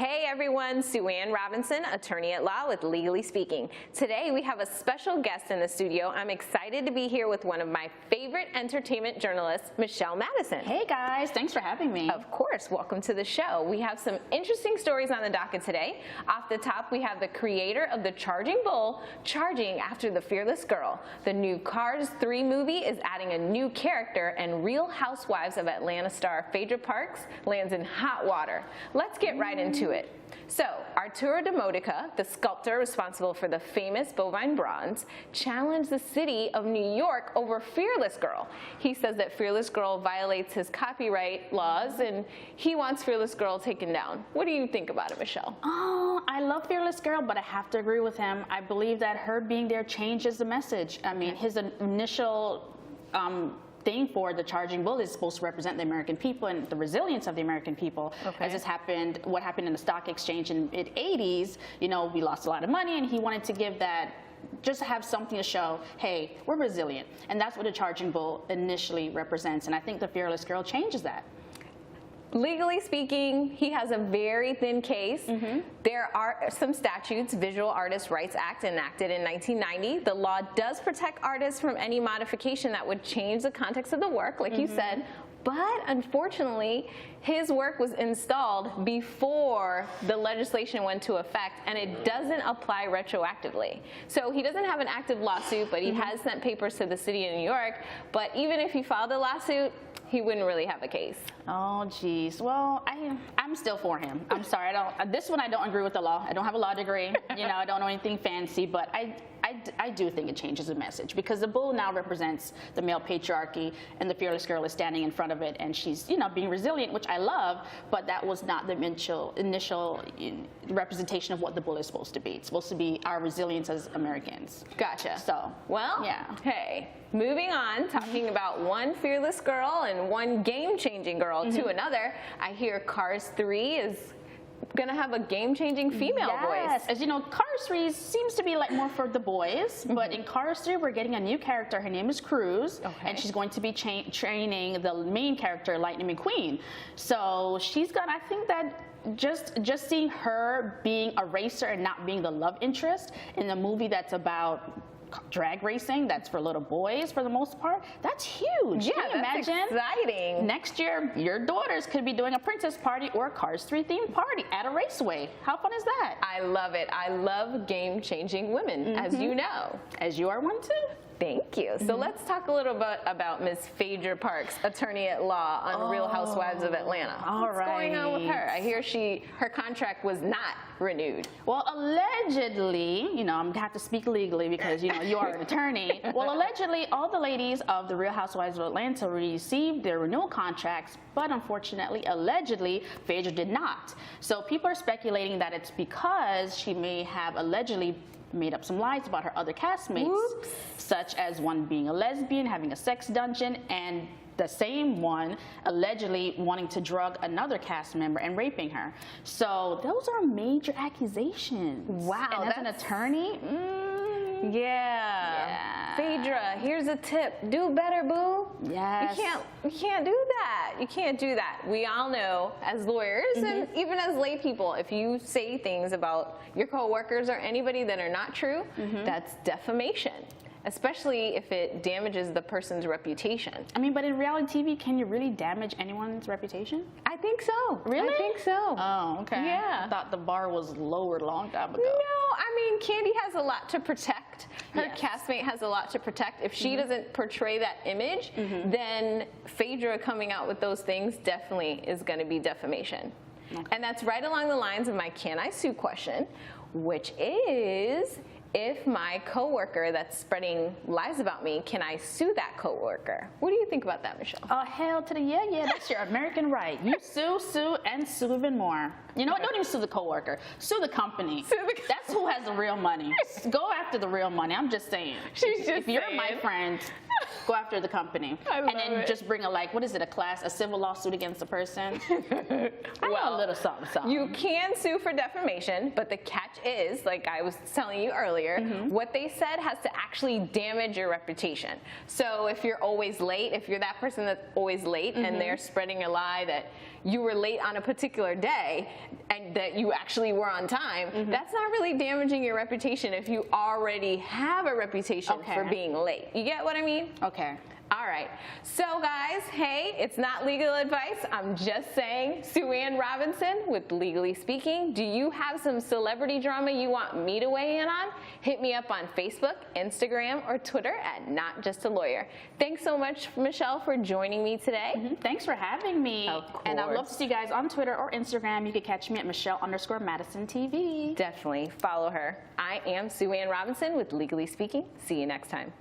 Hey everyone, Sue Ann Robinson, attorney at law with Legally Speaking. Today we have a special guest in the studio. I'm excited to be here with one of my favorite entertainment journalists, Michelle Madison. Hey guys, thanks for having me. Of course, welcome to the show. We have some interesting stories on the docket today. Off the top, we have the creator of the Charging Bull charging after the fearless girl. The new Cars 3 movie is adding a new character, and Real Housewives of Atlanta star Phaedra Parks lands in hot water. Let's get right into it. So, Arturo de Modica, the sculptor responsible for the famous bovine bronze, challenged the city of New York over Fearless Girl. He says that Fearless Girl violates his copyright laws and he wants Fearless Girl taken down. What do you think about it, Michelle? Oh, I love Fearless Girl, but I have to agree with him. I believe that her being there changes the message. I mean, his initial thing for the Charging Bull is supposed to represent the American people and the resilience of the American people. As this happened, what happened in the stock exchange in the mid-80s, you know, we lost a lot of money, and he wanted to give that, just have something to show, hey, we're resilient. And that's what the Charging Bull initially represents. And I think the Fearless Girl changes that. Legally speaking, he has a very thin case. There are some statutes, Visual Artists' Rights Act enacted in 1990. The law does protect artists from any modification that would change the context of the work, like you said, but unfortunately, his work was installed before the legislation went into effect, and it doesn't apply retroactively. So he doesn't have an active lawsuit, but he has sent papers to the city of New York. But even if he filed a lawsuit, he wouldn't really have a case. Oh, geez. Well, I'm still for him. I'm sorry. This one I don't agree with the law. I don't have a law degree. You know, I don't know anything fancy, but I do think it changes the message, because the bull now represents the male patriarchy, and the Fearless Girl is standing in front of it, and she's, you know, being resilient, which I love, but that was not the initial representation of what the bull is supposed to be. It's supposed to be our resilience as Americans. Gotcha. So, well, yeah. Hey, moving on, talking about one fearless girl and one game-changing girl to another, I hear Cars 3 is gonna have a game-changing female voice. As you know, Cars 3 seems to be like more for the boys, but in Cars 3 we're getting a new character. Her name is Cruz, and she's going to be training the main character, Lightning McQueen. So she's gonna, I think that just seeing her being a racer and not being the love interest in a movie that's about drag racing, that's for little boys for the most part, that's huge. Yeah, Can you that's imagine? Exciting. Next year, your daughters could be doing a princess party or a Cars 3 themed party at a raceway. How fun is that? I love it. I love game-changing women, as you know. As you are one too. Thank you. So let's talk a little bit about Ms. Phaedra Parks, attorney at law on Real Housewives of Atlanta. What's going on with her? I hear her contract was not renewed. Well, allegedly, you know, I'm gonna have to speak legally because, you know, you are an attorney. Well, allegedly, all the ladies of the Real Housewives of Atlanta received their renewal contracts, but unfortunately, allegedly, Phaedra did not. So people are speculating that it's because she may have allegedly made up some lies about her other castmates, such as one being a lesbian, having a sex dungeon, and the same one allegedly wanting to drug another cast member and raping her. So those are major accusations. Wow. And as an attorney, yeah. Phaedra, here's a tip. Do better, boo. Yes. You can't do that. You can't do that. We all know as lawyers and even as lay people, if you say things about your coworkers or anybody that are not true, that's defamation. Especially if it damages the person's reputation. I mean, but in reality TV, can you really damage anyone's reputation? I think so. Really? I think so. Oh, okay. Yeah. I thought the bar was lowered a long time ago. No, I mean, Candy has a lot to protect. Her castmate has a lot to protect. If she doesn't portray that image, then Phaedra coming out with those things definitely is going to be defamation. And that's right along the lines of my can I sue question, which is, if my coworker that's spreading lies about me, can I sue that coworker? What do you think about that, Michelle? Oh, hell to the yeah, that's your American right. You sue, and sue even more. You know what? Don't even sue the coworker. Sue the company. That's who has the real money. Go after the real money. I'm just saying. She's just if you're my friend, Go after the company. I love and then it. just bring a civil lawsuit against the person. I know a little something, something. You can sue for defamation, but the catch is, like I was telling you earlier, what they said has to actually damage your reputation. So if you're always late, if you're that person that's always late and they're spreading a lie that you were late on a particular day and that you actually were on time, that's not really damaging your reputation if you already have a reputation for being late. You get what I mean? Okay. All right. So guys, hey, it's not legal advice. I'm just saying. Sue Ann Robinson with Legally Speaking. Do you have some celebrity drama you want me to weigh in on? Hit me up on Facebook, Instagram, or Twitter at Not Just a Lawyer. Thanks so much, Michelle, for joining me today. Thanks for having me. Of And I'd love course. to see you guys on Twitter or Instagram. You can catch me at Michelle_Madison TV. Definitely follow her. I am Sue Ann Robinson with Legally Speaking. See you next time.